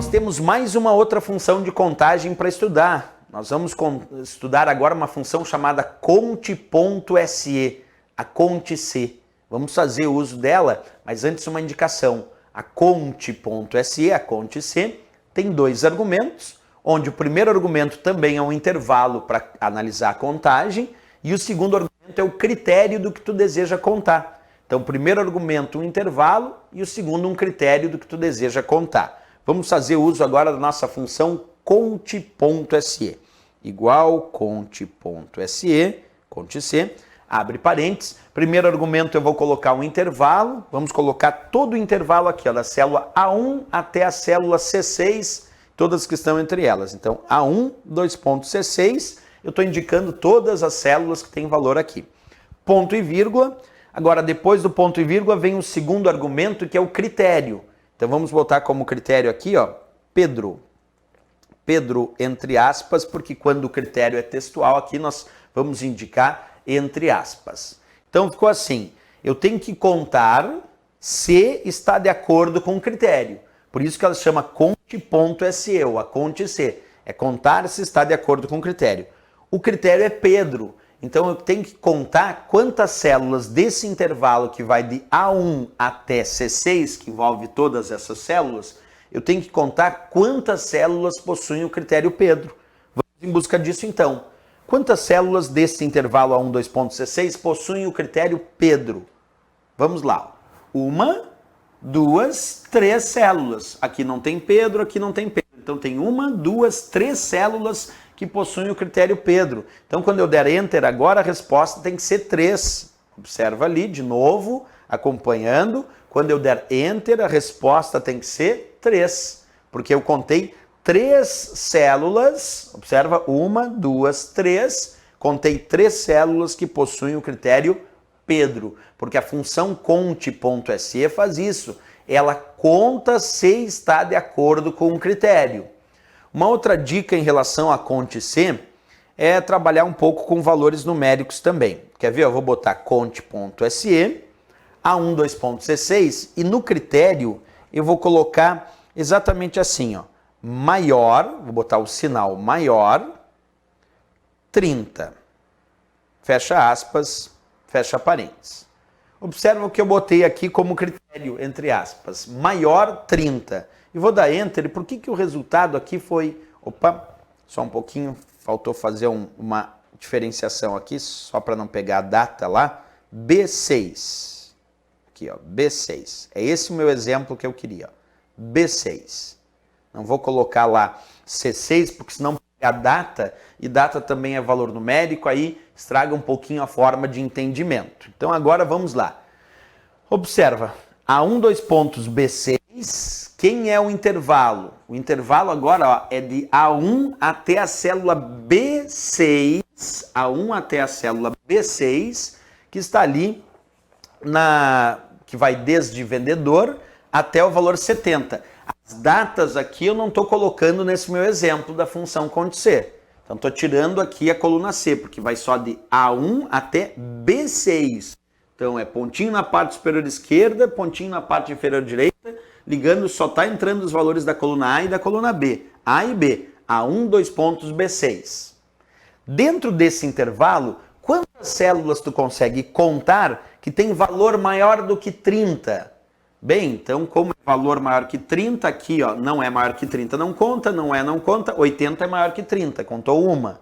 Nós temos mais uma outra função de contagem para estudar. Nós vamos estudar agora uma função chamada conte.se, a conte.c. Vamos fazer uso dela, mas antes uma indicação. A conte.se, a conte.c, tem dois argumentos, onde o primeiro argumento também é um intervalo para analisar a contagem e o segundo argumento é o critério do que tu deseja contar. Então, o primeiro argumento um intervalo e o segundo um critério do que tu deseja contar. Vamos fazer uso agora da nossa função conte.se. Igual conte.se, conte.c, abre parênteses. Primeiro argumento eu vou colocar um intervalo. Vamos colocar todo o intervalo aqui, ó, da célula A1 até a célula C6, todas que estão entre elas. Então, A1, C6, eu estou indicando todas as células que têm valor aqui. Ponto e vírgula. Agora, depois do ponto e vírgula, vem o segundo argumento, que é o critério. Então, vamos botar como critério aqui, ó, Pedro. Pedro, entre aspas, porque quando o critério é textual, aqui nós vamos indicar entre aspas. Então, ficou assim. Eu tenho que contar se está de acordo com o critério. Por isso que ela chama conte.se, ou a conte.c. É contar se está de acordo com o critério. O critério é Pedro. Então, eu tenho que contar quantas células desse intervalo que vai de A1 até C6, que envolve todas essas células, eu tenho que contar quantas células possuem o critério Pedro. Vamos em busca disso, então. Quantas células desse intervalo A1, C6 possuem o critério Pedro? Vamos lá. 1, 2, 3 células. Aqui não tem Pedro, aqui não tem Pedro. Então, tem 1, 2, 3 células que possuem o critério Pedro. Então, quando eu der Enter agora, a resposta tem que ser 3. Observa ali, de novo, acompanhando. Quando eu der Enter, a resposta tem que ser 3. Porque eu contei 3 células. Observa, 1, 2, 3. Contei 3 células que possuem o critério Pedro. Porque a função conte.se faz isso. Ela conta se está de acordo com o critério. Uma outra dica em relação a conte.c é trabalhar um pouco com valores numéricos também. Quer ver? Eu vou botar conte.se, A1, C6, e no critério eu vou colocar exatamente assim, ó, maior, vou botar o sinal maior, 30. Fecha aspas, fecha parênteses. Observa o que eu botei aqui como critério, entre aspas, maior 30. E vou dar Enter. E por que o resultado aqui foi... Opa, só um pouquinho, faltou fazer uma diferenciação aqui, só para não pegar a data lá. B6. Aqui, ó, B6. É esse o meu exemplo que eu queria, ó. B6. Não vou colocar lá C6, porque senão a data, e data também é valor numérico, aí estraga um pouquinho a forma de entendimento. Então agora vamos lá. Observa, A1, B6, quem é o intervalo? O intervalo agora, ó, é de A1 até a célula B6, A1 até a célula B6, que está ali, que vai desde vendedor até o valor 70. As datas aqui eu não estou colocando nesse meu exemplo da função conte.c. Então, estou tirando aqui a coluna C, porque vai só de A1 até B6. Então, é pontinho na parte superior esquerda, pontinho na parte inferior direita, ligando, só está entrando os valores da coluna A e da coluna B. A e B. A1, B6. Dentro desse intervalo, quantas células tu consegue contar que tem valor maior do que 30? Bem, então, como é valor maior que 30, aqui, ó, não é maior que 30, não conta, não conta, 80 é maior que 30, contou uma.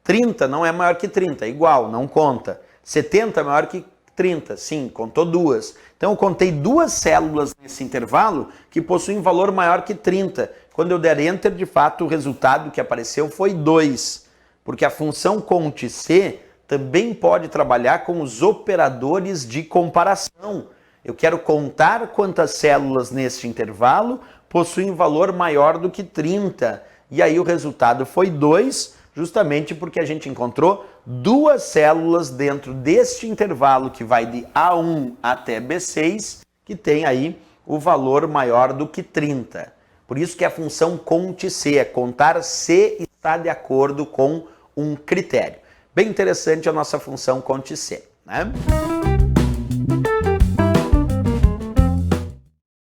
30 não é maior que 30, igual, não conta. 70 é maior que 30, sim, contou 2. Então, eu contei 2 células nesse intervalo que possuem valor maior que 30. Quando eu der Enter, de fato, o resultado que apareceu foi 2, porque a função conte.c também pode trabalhar com os operadores de comparação. Eu quero contar quantas células neste intervalo possuem valor maior do que 30. E aí o resultado foi 2, justamente porque a gente encontrou 2 células dentro deste intervalo que vai de A1 até B6, que tem aí o valor maior do que 30. Por isso que a função conte.c é contar se está de acordo com um critério. Bem interessante a nossa função conte.c, né?